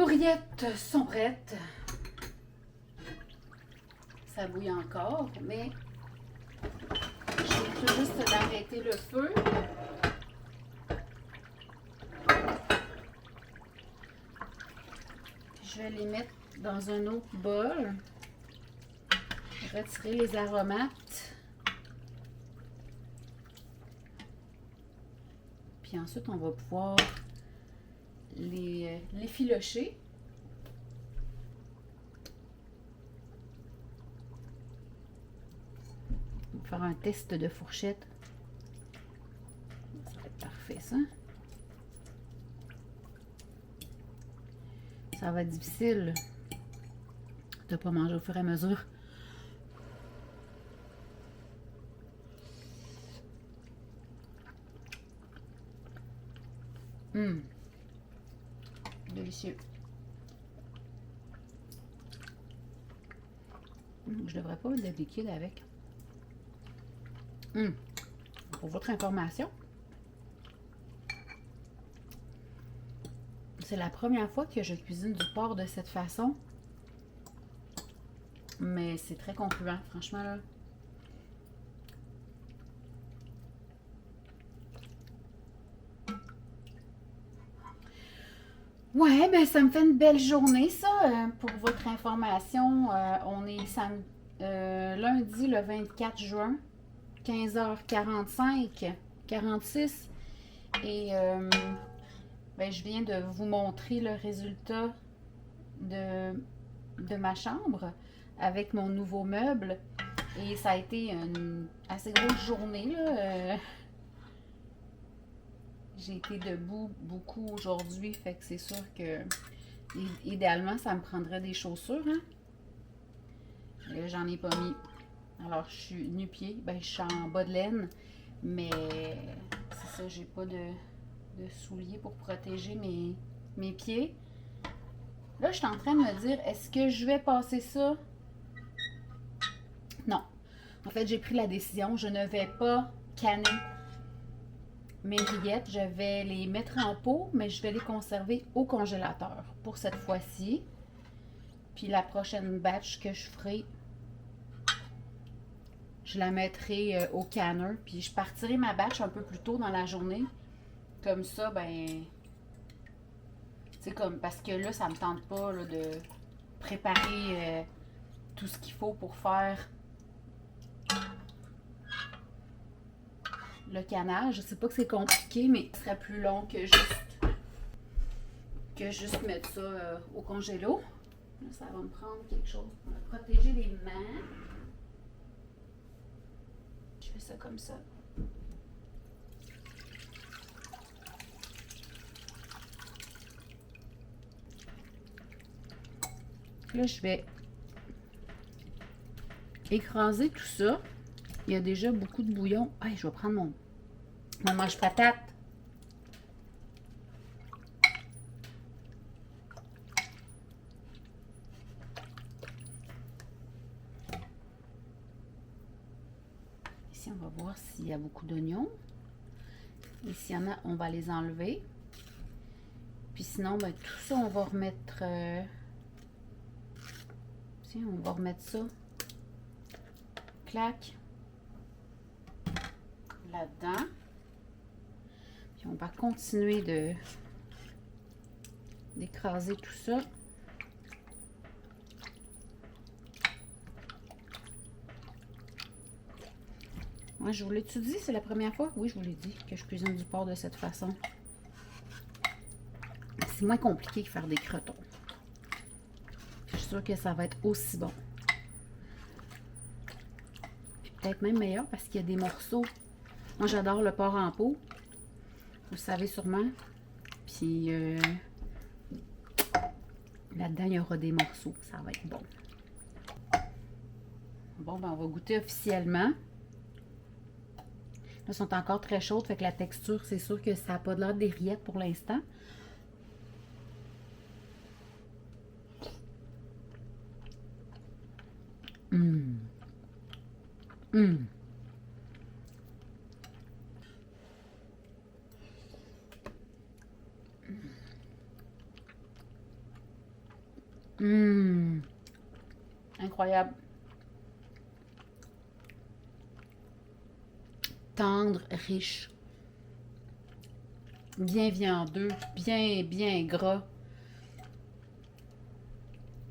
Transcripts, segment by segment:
Nos rillettes sont prêtes. Ça bouille encore, mais j'ai tout juste d'arrêter le feu. Je vais les mettre dans un autre bol. Retirer les aromates. Puis ensuite, on va pouvoir les filocher. On va faire un test de fourchette. Ça va être parfait, ça. Ça va être difficile de ne pas manger au fur et à mesure. Délicieux. Je devrais pas mettre de liquide avec. Pour votre information, c'est la première fois que je cuisine du porc de cette façon. Mais c'est très concluant, franchement là. Ouais, ben ça me fait une belle journée, ça. Pour votre information, on est lundi le 24 juin, 15h45, 46. Et ben, je viens de vous montrer le résultat de ma chambre avec mon nouveau meuble. Et ça a été une assez grosse journée, là. J'ai été debout beaucoup aujourd'hui, fait que c'est sûr que idéalement, ça me prendrait des chaussures, hein. J'en ai pas mis. Alors, je suis nu-pied. Ben, je suis en bas de laine, mais c'est ça, j'ai pas de souliers pour protéger mes pieds. Là, je suis en train de me dire, est-ce que je vais passer ça? Non. En fait, j'ai pris la décision, je ne vais pas canner mes rillettes, je vais les mettre en pot, mais je vais les conserver au congélateur pour cette fois-ci. Puis la prochaine batch que je ferai, je la mettrai au canner. Puis je partirai ma batch un peu plus tôt dans la journée. Comme ça, ben, c'est comme, parce que là, ça me tente pas là, de préparer tout ce qu'il faut pour faire le canage. Je sais pas que c'est compliqué, mais ce serait plus long que juste mettre ça au congélo. Là, ça va me prendre quelque chose pour me protéger les mains. Je fais ça comme ça. Là, je vais écraser tout ça. Il y a déjà beaucoup de bouillon. Hey, je vais prendre mon mange-patate. Ici, on va voir s'il y a beaucoup d'oignons. Et s'il y en a, on va les enlever. Puis sinon, ben, tout ça, on va remettre... Tiens, on va remettre ça. Clac. Là-dedans. Puis on va continuer d'écraser tout ça. Moi, je vous l'ai dit, c'est la première fois? Oui, je vous l'ai dit que je cuisine du porc de cette façon. C'est moins compliqué que faire des crotons. Je suis sûre que ça va être aussi bon. Puis peut-être même meilleur parce qu'il y a des morceaux. Moi, j'adore le porc en pot. Vous le savez sûrement. Puis là-dedans, il y aura des morceaux. Ça va être bon. Bon, ben on va goûter officiellement. Là, elles sont encore très chaudes, fait que la texture, c'est sûr que ça n'a pas de l'air des rillettes pour l'instant. Hum, incroyable. Tendre, riche, bien viandeux, bien gras.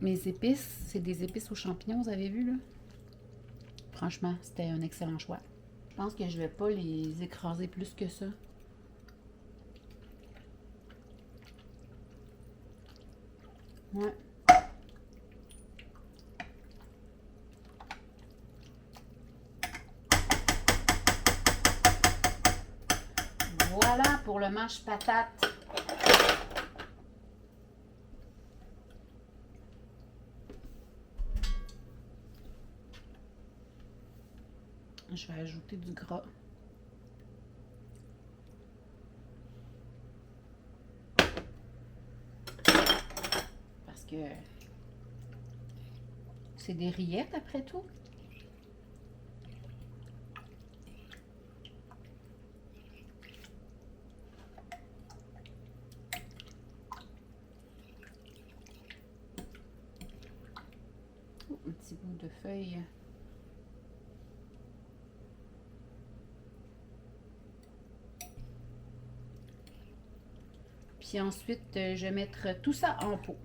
Mes épices, c'est des épices aux champignons, vous avez vu là? Franchement, c'était un excellent choix. Je pense que je vais pas les écraser plus que ça. Ouais. Voilà pour le mâche patate. Je vais ajouter du gras. Parce que c'est des rillettes après tout. Oh, un petit bout de feuille. Puis ensuite, je vais mettre tout ça en pot.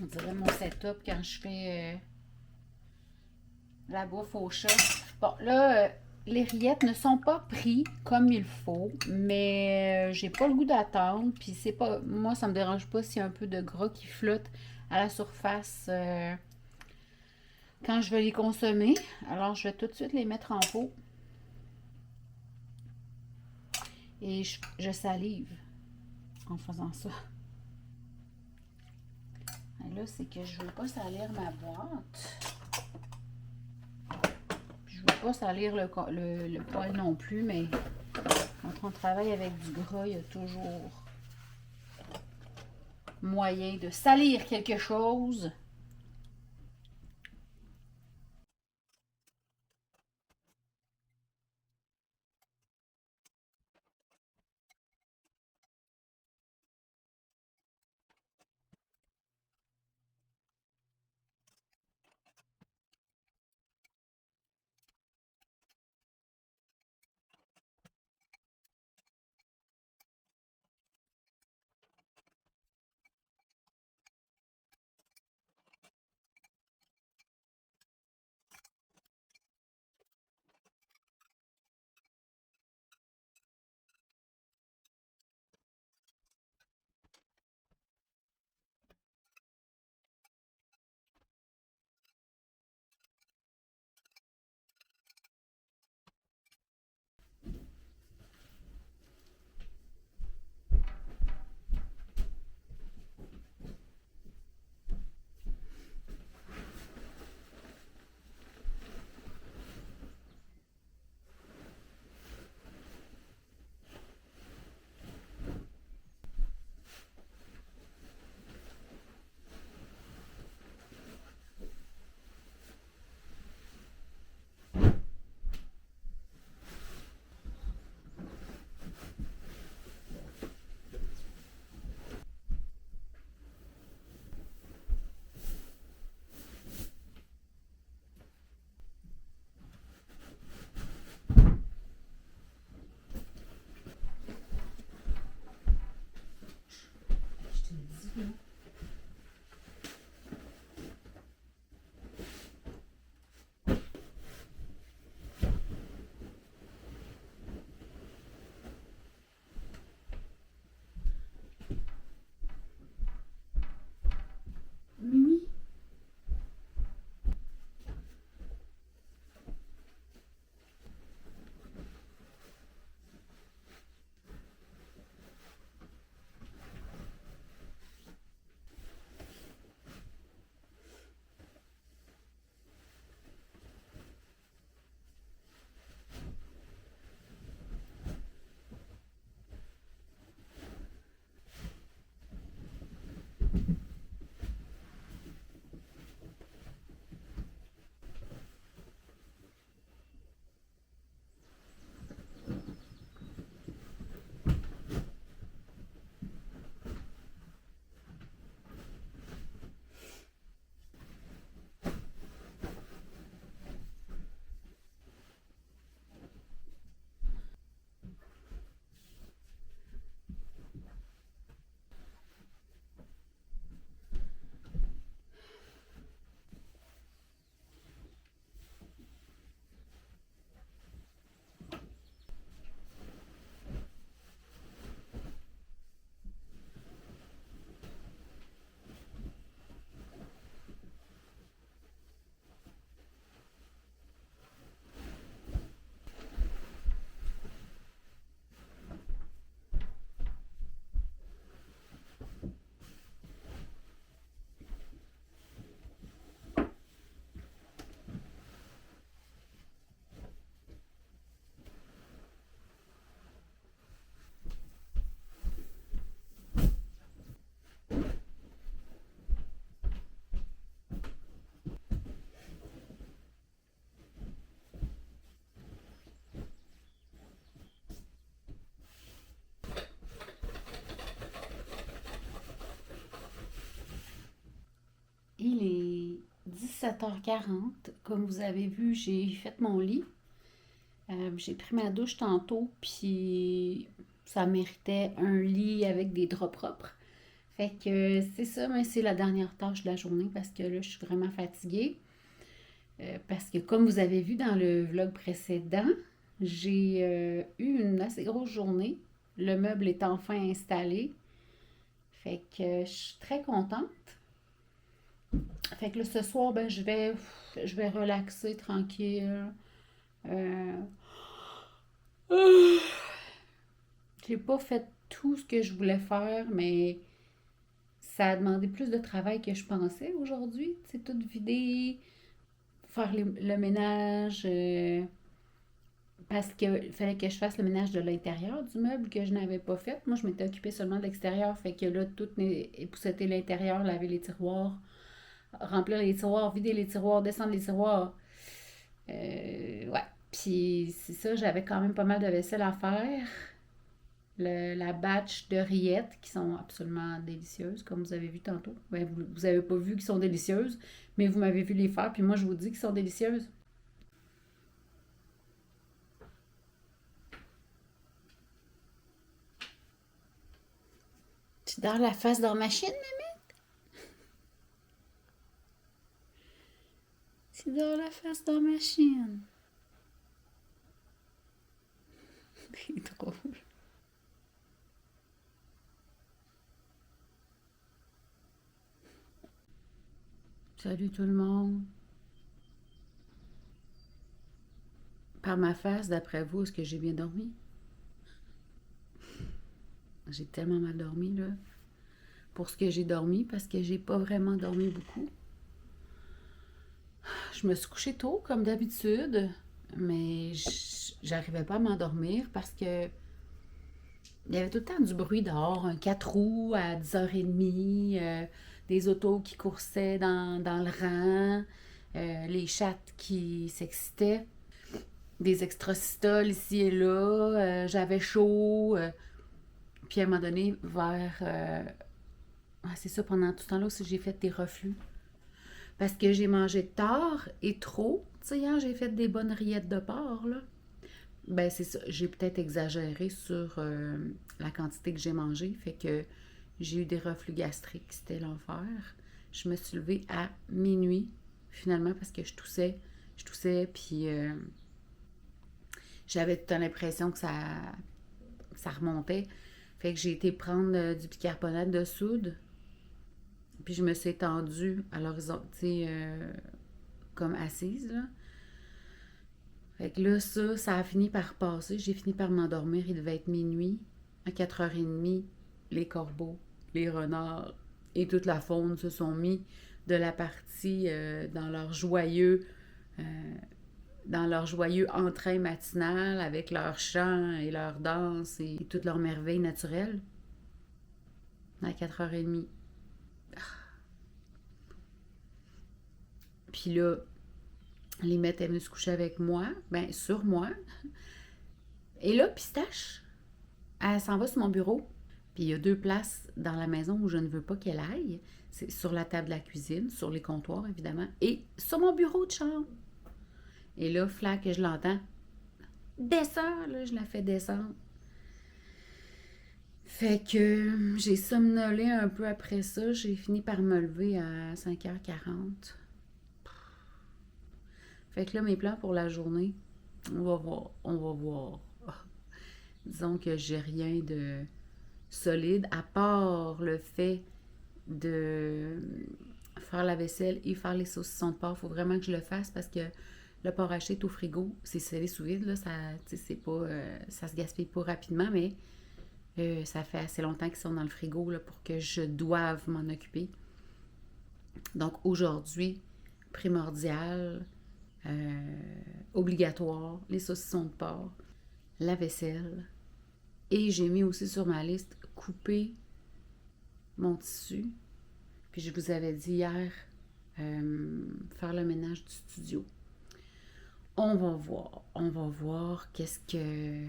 On dirait mon setup quand je fais la bouffe au chat. Bon, là, les rillettes ne sont pas pris comme il faut, mais j'ai pas le goût d'attendre. Puis c'est pas, moi, ça me dérange pas s'il y a un peu de gras qui flotte à la surface quand je vais les consommer. Alors, je vais tout de suite les mettre en pot. Et je salive en faisant ça. Et là, c'est que je veux pas salir ma boîte. Je veux pas salir le poêle non plus, mais quand on travaille avec du gras, il y a toujours moyen de salir quelque chose. 7h40. Comme vous avez vu, j'ai fait mon lit. J'ai pris ma douche tantôt, puis ça méritait un lit avec des draps propres. Fait que c'est ça, mais c'est la dernière tâche de la journée parce que là, je suis vraiment fatiguée. Parce que comme vous avez vu dans le vlog précédent, j'ai eu une assez grosse journée. Le meuble est enfin installé. Fait que je suis très contente. Fait que là, ce soir, ben, je vais relaxer tranquille. Euh, j'ai pas fait tout ce que je voulais faire, mais ça a demandé plus de travail que je pensais aujourd'hui. C'est tout vider, faire le ménage, parce qu'il fallait que je fasse le ménage de l'intérieur du meuble que je n'avais pas fait. Moi, je m'étais occupée seulement de l'extérieur, fait que là, tout épousseter l'intérieur, laver les tiroirs, remplir les tiroirs, vider les tiroirs, descendre les tiroirs. Ouais. Puis c'est ça, j'avais quand même pas mal de vaisselle à faire. La batch de rillettes qui sont absolument délicieuses, comme vous avez vu tantôt. Ben, vous avez pas vu qu'ils sont délicieuses, mais vous m'avez vu les faire, puis moi je vous dis qu'ils sont délicieuses. Tu dors la face dans la machine, mais tu dors la face dans la machine. C'est drôle. Salut tout le monde. Par ma face, d'après vous, est-ce que j'ai bien dormi? J'ai tellement mal dormi, là. Pour ce que j'ai dormi, parce que j'ai pas vraiment dormi beaucoup. Je me suis couchée tôt, comme d'habitude, mais j'arrivais pas à m'endormir parce que il y avait tout le temps du bruit dehors, un 4 roues à 10h30, des autos qui coursaient dans le rang, les chattes qui s'excitaient, des extrasystoles ici et là, j'avais chaud. Puis à un moment donné, c'est ça, pendant tout ce temps-là aussi, j'ai fait des reflux. Parce que j'ai mangé tard et trop. Tu sais, hier, j'ai fait des bonnes rillettes de porc, là. Ben, c'est ça. J'ai peut-être exagéré sur la quantité que j'ai mangée. Fait que j'ai eu des reflux gastriques. C'était l'enfer. Je me suis levée à minuit, finalement, parce que je toussais. Je toussais, puis j'avais toute l'impression que ça remontait. Fait que j'ai été prendre du bicarbonate de soude. Puis je me suis étendue à l'horizon, tu sais, comme assise, là. Fait que là, ça a fini par passer. J'ai fini par m'endormir. Il devait être minuit. À 4h30, les corbeaux, les renards et toute la faune se sont mis de la partie euh, dans leur joyeux entrain matinal avec leurs chants et leurs danses et toutes leurs merveilles naturelles. À 4h30. Puis là, Limette est venue se coucher avec moi, ben sur moi. Et là, Pistache, elle s'en va sur mon bureau. Puis il y a deux places dans la maison où je ne veux pas qu'elle aille. C'est sur la table de la cuisine, sur les comptoirs, évidemment, et sur mon bureau de chambre. Et là, flac, je l'entends. Descends, là, je la fais descendre. Fait que j'ai somnolé un peu après ça. J'ai fini par me lever à 5h40. Fait que là, mes plans pour la journée, on va voir. On va voir. Disons que j'ai rien de solide, à part le fait de faire la vaisselle et faire les saucissons de porc. Il faut vraiment que je le fasse parce que le porc haché est au frigo. C'est scellé sous vide, là, ça, c'est pas, ça se gaspille pas rapidement, mais ça fait assez longtemps qu'ils sont dans le frigo là, pour que je doive m'en occuper. Donc aujourd'hui, primordial, obligatoire, les saucissons de porc, la vaisselle. Et j'ai mis aussi sur ma liste couper mon tissu. Puis je vous avais dit hier, faire le ménage du studio. On va voir. On va voir qu'est-ce que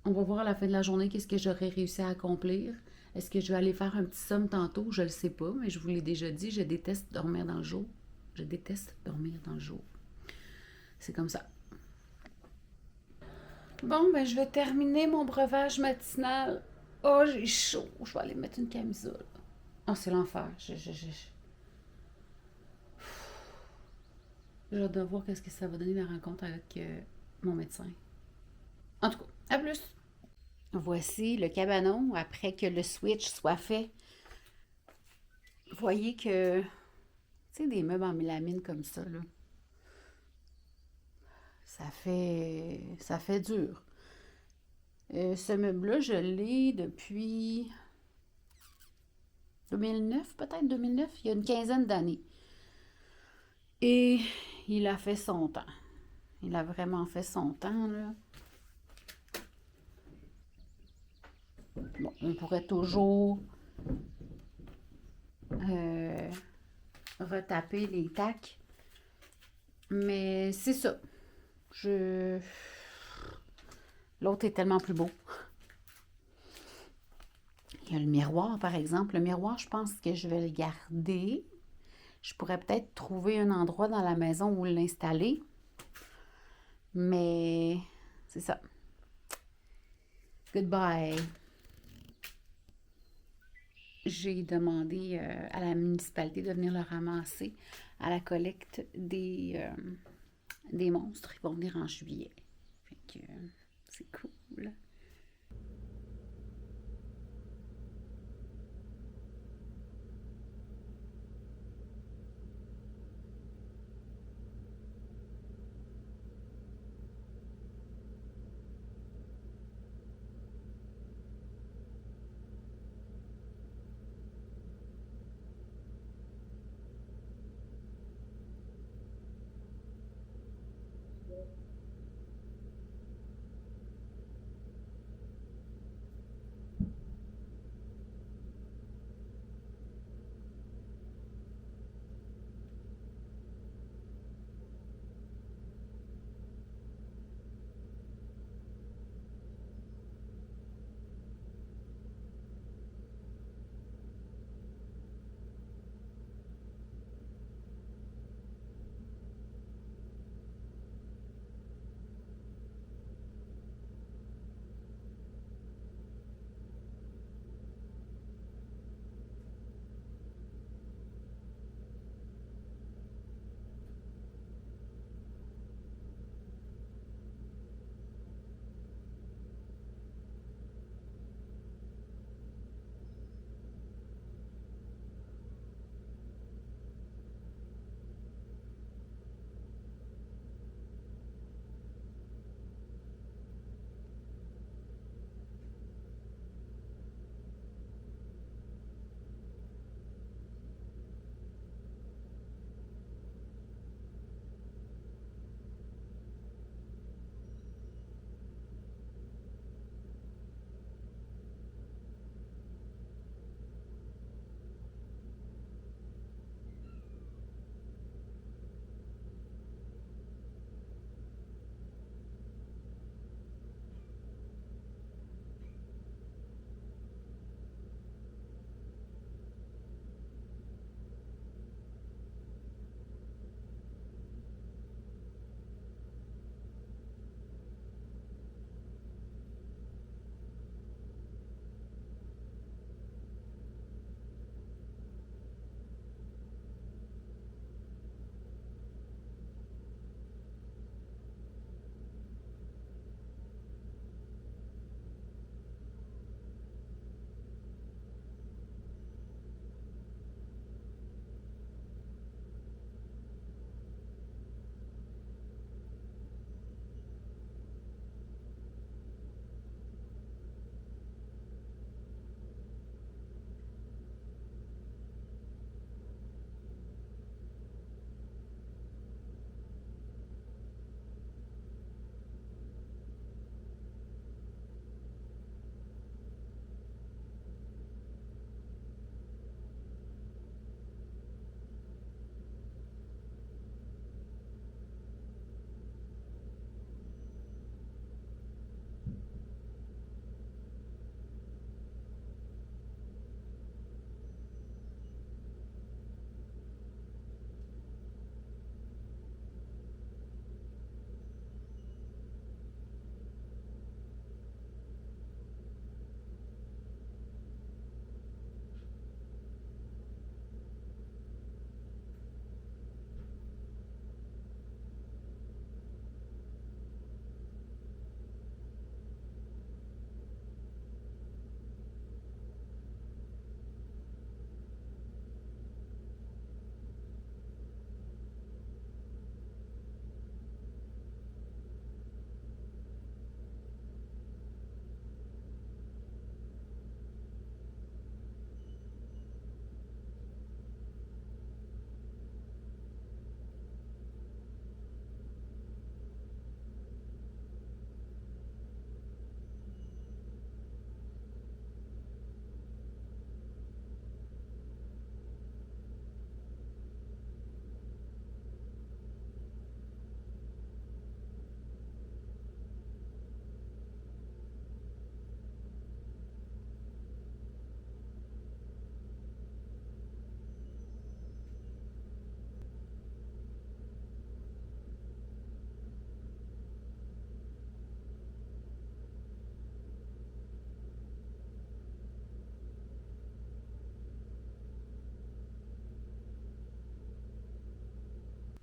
On va voir à la fin de la journée qu'est-ce que j'aurais réussi à accomplir. Est-ce que je vais aller faire un petit somme tantôt? Je le sais pas, mais je vous l'ai déjà dit, je déteste dormir dans le jour. Je déteste dormir dans le jour. C'est comme ça. Bon, ben je vais terminer mon breuvage matinal. Oh, j'ai chaud. Je vais aller mettre une camisole. Oh, c'est l'enfer. Je dois voir qu'est-ce que ça va donner la rencontre avec mon médecin. En tout cas, à plus. Voici le cabanon après que le switch soit fait. Vous voyez que, tu sais, des meubles en mélamine comme ça, là, ça fait dur. Ce meuble-là, je l'ai depuis 2009, peut-être 2009, il y a une quinzaine d'années. Et il a fait son temps. Il a vraiment fait son temps, là. Bon, on pourrait toujours euh, retaper les tacs, mais c'est ça. Je... L'autre est tellement plus beau. Il y a le miroir, par exemple. Le miroir, je pense que je vais le garder. Je pourrais peut-être trouver un endroit dans la maison où l'installer. Mais c'est ça. Goodbye. J'ai demandé à la municipalité de venir le ramasser à la collecte des monstres. Ils vont venir en juillet. Fait que c'est cool.